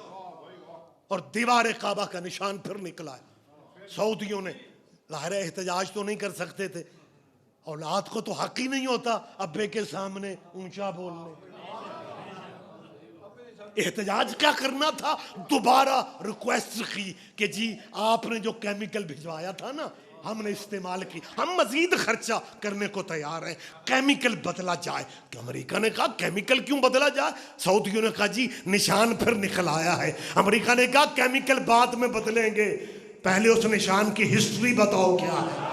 और दीवार काबा का निशान फिर निकला है। सऊदियों ने ज़ाहिर है एहतजाज तो नहीं कर सकते थे, औलाद को तो हक ही नहीं होता अब्बे के सामने ऊंचा बोलने। एहतजाज क्या करना था, दोबारा रिक्वेस्ट की कि जी आपने जो केमिकल भिजवाया था ना हमने इस्तेमाल की, हम मजीद खर्चा करने को तैयार हैं, केमिकल बदला जाए। कि अमेरिका ने कहा केमिकल क्यों बदला जाए? सऊदियों ने कहा जी निशान फिर निकल आया है। अमेरिका ने कहा केमिकल बाद में बदलेंगे, पहले उस निशान की हिस्ट्री बताओ क्या है।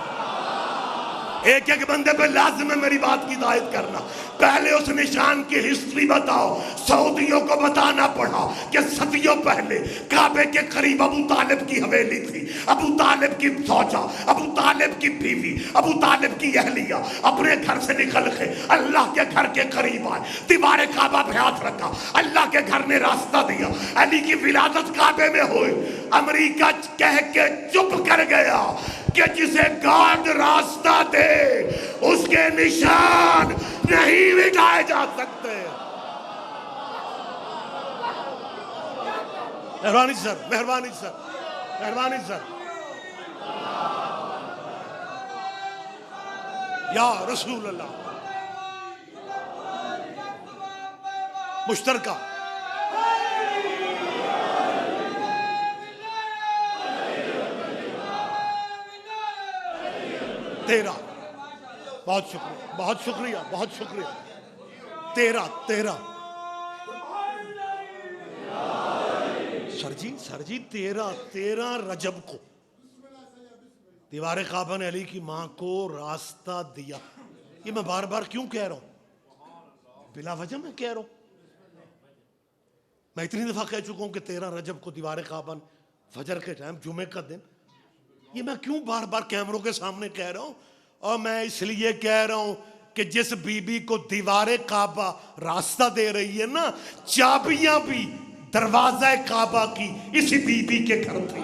एक एक बंदे पे लाजिम है मेरी बात की हिदायत करना। पहले उस निशान की हिस्ट्री बताओ। सऊदियों को बताना पड़ा कि सदियों पहले काबे के करीब अबू तालिब की हवेली थी, अबू तालिब की फौजा, अबू तालिब की बीवी, अबू तालिब की अहलिया अपने घर से निकल के अल्लाह के घर के करीब आए, दीवारे काबा पे हाथ रखा, अल्लाह के घर ने रास्ता दिया, अली की विलादत काबे में हुई। अमेरिका कह के चुप कर गया कि जिसे गॉड रास्ता दे उसके निशान नहीं मिटाए जा सकते। मेहरबानी सर, मेहरबानी सर, मेहरबानी सर। या रसूल अल्लाह मुश्तरका तेरा बहुत शुक्रिया, बहुत शुक्रिया, बहुत शुक्रिया। 13 सर जी 13 रजब को दीवारे काबा ने अली की मां को रास्ता दिया। ये मैं बार बार क्यों कह रहा हूं, बिला वजह मैं कह रहा हूं। मैं इतनी दफा कह चुका हूं कि 13 रजब को दीवारे काबा फजर के टाइम जुमे का दिन, ये मैं क्यों बार बार कैमरों के सामने कह रहा हूं? और मैं इसलिए कह रहा हूं कि जिस बीबी को दीवारे काबा रास्ता दे रही है ना, चाबियां भी दरवाजा काबा की इसी बीबी के घर थी।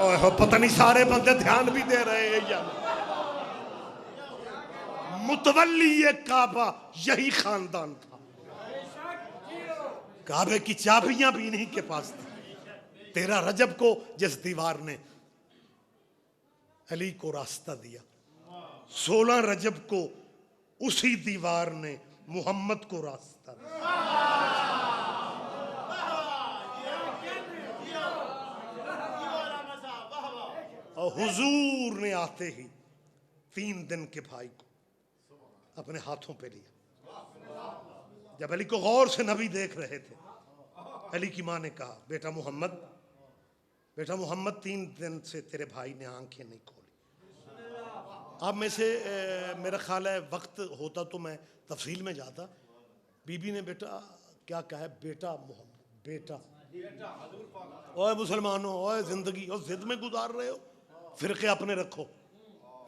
और पता नहीं सारे बंदे ध्यान भी दे रहे हैं या मुतवल्ली काबा यही खानदान था। काबे की चाबियां भी इन्हीं के पास थी। 13 रजब को जिस दीवार ने अली को रास्ता दिया, 16 रजब को उसी दीवार ने मोहम्मद को रास्ता दिया। और हुजूर ने आते ही 3 दिन के भाई को अपने हाथों पे लिया। जब अली को गौर से नबी देख रहे थे, अली की मां ने कहा बेटा मोहम्मद, 3 दिन से तेरे भाई ने आंखें नहीं खोली। अब में से मेरा ख्याल है वक्त होता तो मैं तफसील में जाता। बीबी ने बेटा क्या कहा है, बेटा मोहम्मद, बेटा। ओए मुसलमानों, ओए जिंदगी और जिद में गुजार रहे हो, फिरके अपने रखो,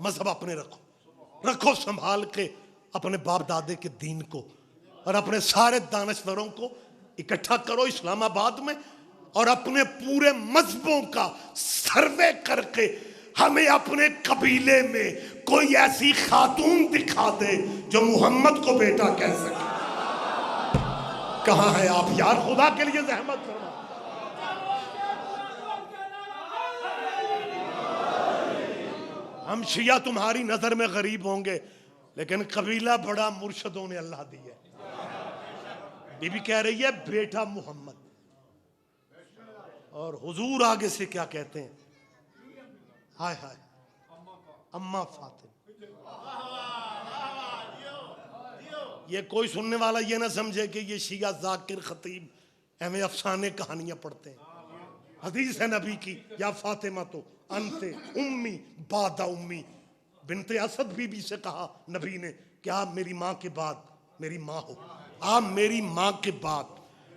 मजहब अपने रखो संभाल के अपने बाप दादे के दीन को, और अपने सारे दानश्वरों को इकट्ठा करो इस्लामाबाद में, और अपने पूरे मजहबों का सर्वे करके हमें अपने कबीले में कोई ऐसी खातून दिखा दे जो मोहम्मद को बेटा कह सके। कहां है आप यार, खुदा के लिए जहमत फरमा। हम शिया तुम्हारी नजर में गरीब होंगे, लेकिन कबीला बड़ा मुर्शदों ने अल्लाह दी है। बीबी कह रही है बेटा मोहम्मद, और हुजूर आगे से क्या कहते हैं, हाय हाय अम्मा फातिमा। ये कोई सुनने वाला ये ना समझे कि ये शिया जाकिर खतीब एवं अफसाने कहानियां पढ़ते हैं। हदीस है नबी की, या फातिमा तो अंते उम्मी बादा उम्मी, बिनते असद बीबी से कहा नबी ने कि आप मेरी माँ के बाद मेरी माँ हो, आप मेरी माँ के बाद।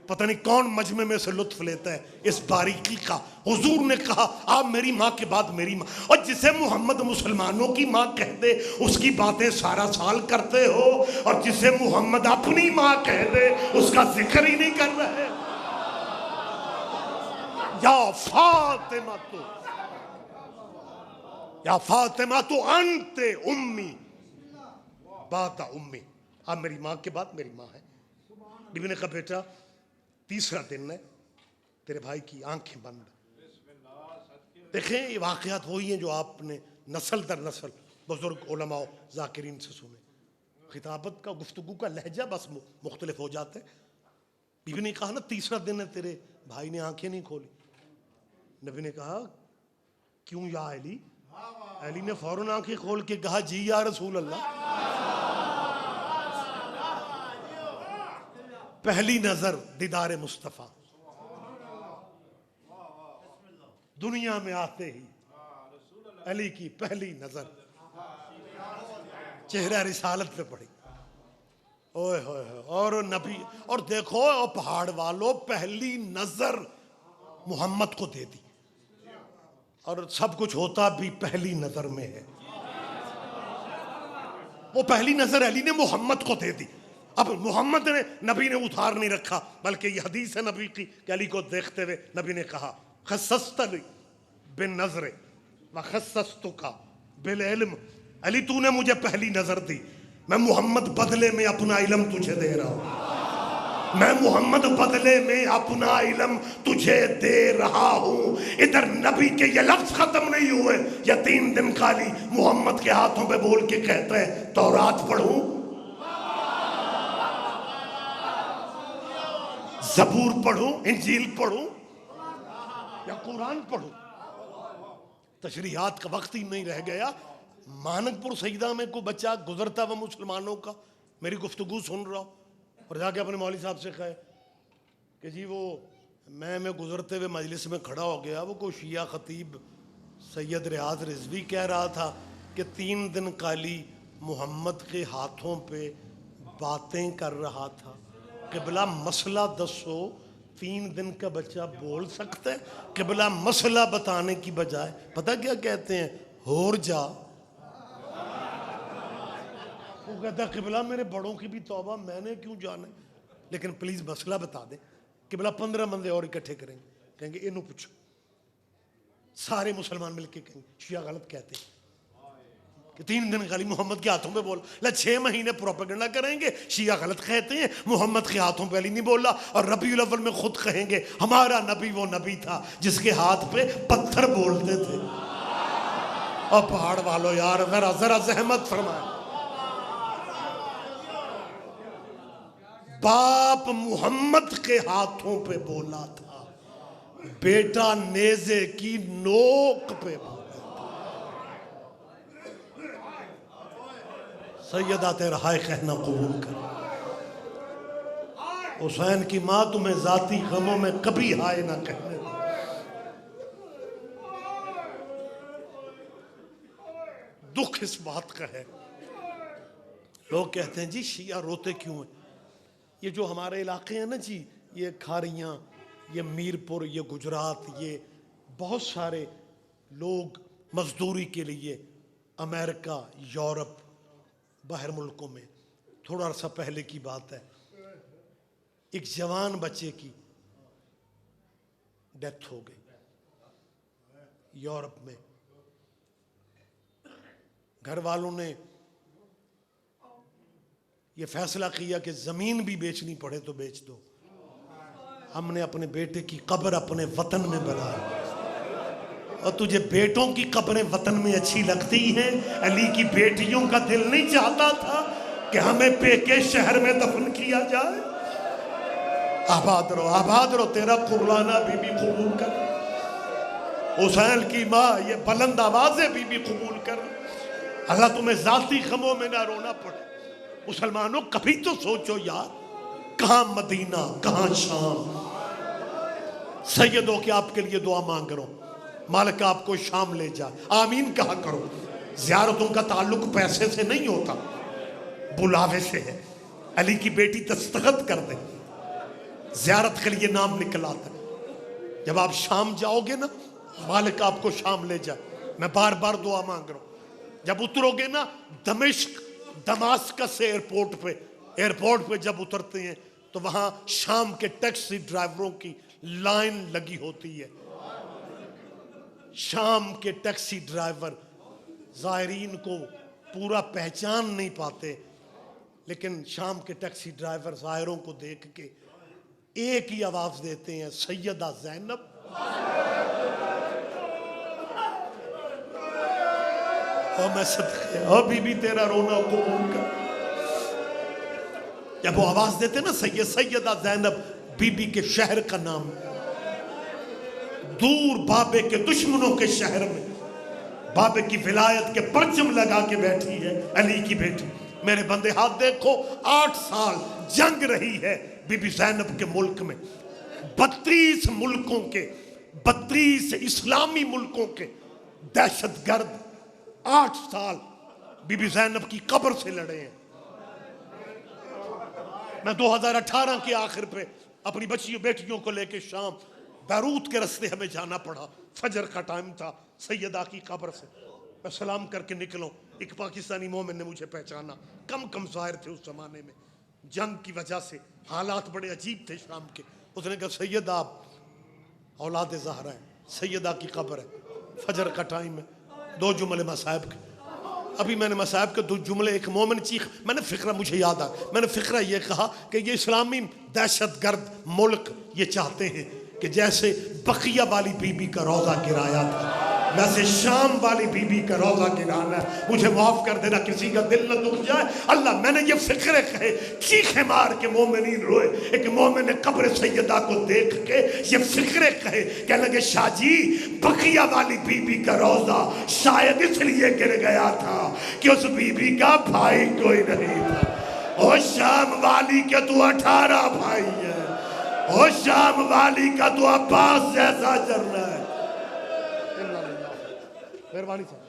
पता नहीं कौन मजमे में से लुत्फ लेता है इस बारीकी का। हुजूर ने कहा आप मेरी माँ के बाद मेरी माँ, और जिसे मोहम्मद मुसलमानों की माँ कह दे उसकी बातें सारा साल करते हो, और जिसे मोहम्मद अपनी माँ कह दे उसका जिक्र ही नहीं कर रहे। या फातिमा तो अंते उम्मी बादा उम्मी, आप मेरी माँ के बाद मेरी माँ है। बीवी ने कहा बेटा तीसरा दिन है, तेरे भाई की आंखें बंद। देखें ये वाकयात वही हैं जो आपने नस्ल दर नस्ल बुजुर्ग उलमा जाकिरीन से सुने। खिताबत का गुफ्तगू का लहजा बस मुख्तलिफ हो जाता है। बीवी ने कहा ना तीसरा दिन है, तेरे भाई ने आंखें नहीं खोली। नबी ने कहा क्यों या अली? अली ने फौरन आंखें खोल के कहा जी या रसूल अल्लाह। पहली नजर दीदार मुस्तफा, दुनिया में आते ही अली की पहली नजर चेहरा रिसालत पे पड़ी। ओए होए और नबी, और देखो और पहाड़ वालों पहली नजर मोहम्मद को दे दी, और सब कुछ होता भी पहली नजर में है। वो पहली नजर अली ने मोहम्मद को दे दी। अब मोहम्मद ने, नबी ने उधार नहीं रखा, बल्कि ये हदीस है नबी की कि अली को देखते हुए नबी ने कहा खस्सस्तनी बिन नजरे व खस्सस्तुका बिल इल्म। अली तूने मुझे पहली नजर दी, मैं मोहम्मद बदले में अपना इल्म तुझे दे रहा हूं। मैं मोहम्मद बदले में अपना इल्म तुझे दे रहा हूं। इधर नबी के ये लफ्ज खत्म नहीं हुए, या 3 दिन खाली मोहम्मद के हाथों पे बोल के कहते हैं तौरात पढ़ूं, ज़बूर पढ़ूं, इंजील पढ़ूं या कुरान पढ़ूं। तशरीहात का वक्त ही नहीं रह गया। मानकपुर सईदा में कोई बच्चा गुजरता हुआ मुसलमानों का मेरी गुफ्तगू सुन रहा हो और जाके अपने मौलवी साहब से कहे कि जी वो मैं गुजरते हुए मजलिस में खड़ा हो गया, वो कोई शिया खतीब सैयद रियाज रिजवी कह रहा था कि 3 दिन काली मोहम्मद के हाथों पे बातें कर रहा था। किबला मसला दसो, 3 दिन का बच्चा बोल सकता है? किबला मसला बताने की बजाय पता क्या कहते हैं, होर जा। वो कहता किबला मेरे बड़ों की भी तौबा, मैंने क्यों जाना, लेकिन प्लीज मसला बता दे। किबला 15 बंदे और इकट्ठे करेंगे, कहेंगे इन्हों पूछो। सारे मुसलमान मिलके कहेंगे शिया गलत कहते हैं कि 3 दिन खाली मोहम्मद के हाथों पे बोला। 6 महीने प्रोपेगेंडा करेंगे, शिया गलत कहते हैं, मोहम्मद के हाथों पे अली नहीं बोला। और रबीउल अव्वल में खुद कहेंगे हमारा नबी वो नबी था जिसके हाथ पे पत्थर बोलते थे। और पहाड़ वालों यार जरा जरा जहमत फरमाए। बाप मोहम्मद के हाथों पे बोला था, बेटा नेज़े की नोक पे बोला। सैयदा तेरा हाय कहना कबूल कर। हुसैन की माँ तुम्हें जाती गमों में कभी हाय ना कहने दे। दुख इस बात का है, लोग कहते हैं जी शिया रोते क्यों है। ये जो हमारे इलाके हैं ना जी, ये खारियाँ, ये मीरपुर, ये गुजरात, ये बहुत सारे लोग मजदूरी के लिए अमेरिका, यूरोप, बाहर मुल्कों में, थोड़ा सा पहले की बात है, एक जवान बच्चे की डेथ हो गई यूरोप में। घर वालों ने ये फैसला किया कि जमीन भी बेचनी पड़े तो बेच दो। हमने अपने बेटे की कब्र अपने वतन में बनाई। और तुझे बेटों की कब्रें वतन में अच्छी लगती हैं, अली की बेटियों का दिल नहीं चाहता था कि हमें पेके शहर में दफन किया जाए। आबाद रहो, तेरा कुर्बाना बीबी कबूल कर। हुसैन की माँ ये बुलंद आवाज़ें बीबी कबूल कर। अल्लाह तुम्हें जाती गमों में ना रोना पड़े। मुसलमानों कभी तो सोचो यार, कहां मदीना कहां शाम। सैयदों के आपके लिए दुआ मांग रहा हूं, मालिक आपको शाम ले जा, आमीन कहा करो। जियारतों का ताल्लुक पैसे से नहीं होता, बुलावे से है। अली की बेटी दस्तखत कर दे, जियारत के लिए नाम निकल आता। जब आप शाम जाओगे ना, मालिक आपको शाम ले जाए। मैं बार बार दुआ मांग रहा हूं। जब उतरोगे ना दमिश्क दमास्कस से एयरपोर्ट पे जब उतरते हैं तो वहां शाम के टैक्सी ड्राइवरों की लाइन लगी होती है। शाम के टैक्सी ड्राइवर ज़ायरीन को पूरा पहचान नहीं पाते, लेकिन शाम के टैक्सी ड्राइवर ज़ायरों को देख के एक ही आवाज देते हैं, सैयदा ज़ैनब। और मैं सदके और बीबी तेरा रोना कबूल कर। जब वो आवाज देते ना सैयदा ज़ैनब, बीबी के शहर का नाम, दूर बाबे के दुश्मनों के शहर में बाबे की विलायत के परचम लगा के बैठी है अली की बेटी। मेरे बंदे हाथ देखो, 8 साल जंग रही है बीबी ज़ैनब के मुल्क में। 32 मुल्कों के, 32 इस्लामी मुल्कों के दहशतगर्द 8 साल बीबी ज़ैनब की कब्र से लड़े हैं। मैं 2018 के आखिर पे अपनी बच्चियों बेटियों को लेके शाम बैरूत के रास्ते हमें जाना पड़ा। फजर का टाइम था, सैयदा की कब्र से मैं सलाम करके निकलो, एक पाकिस्तानी मोमिन ने मुझे पहचाना। कम ज़ाहिर थे उस जमाने में, जंग की वजह से हालात बड़े अजीब थे शाम के। उसने कहा सैयदा आप औलाद ज़हरा है, सैयदा की कब्र है, फजर का टाइम है। 2 जुमले मसाहब के, अभी मैंने मसाहब के 2 जुमले, एक मोमिन चीख, मैंने फ़िक्रा मुझे याद आ, मैंने फ़िक्रा ये कहा कि ये इस्लामी दहशतगर्द मुल्क ये चाहते हैं कि जैसे बकिया वाली बीबी का रोज़ा गिराया था, वैसे शाम वाली बीबी का रोज़ा गिराना है। मुझे माफ़ कर देना, किसी का दिल न दुख जाए। अल्लाह, मैंने ये फ़िक्रे कहे, चीखे मार के मोमिनीन रोए। एक मोमिन ने कब्र सैयदा को देख के ये फ़िक्रे कहे, कहने लगे शाह जी, बकिया वाली बीबी का रोज़ा शायद इसलिए गिर गया था कि उस बीबी का भाई कोई नहीं था। और शाम वाली के तू 18 भाई है, और शाम वाली का तू अब्बास जैसा जर्रा है। मेहरबानी साहब।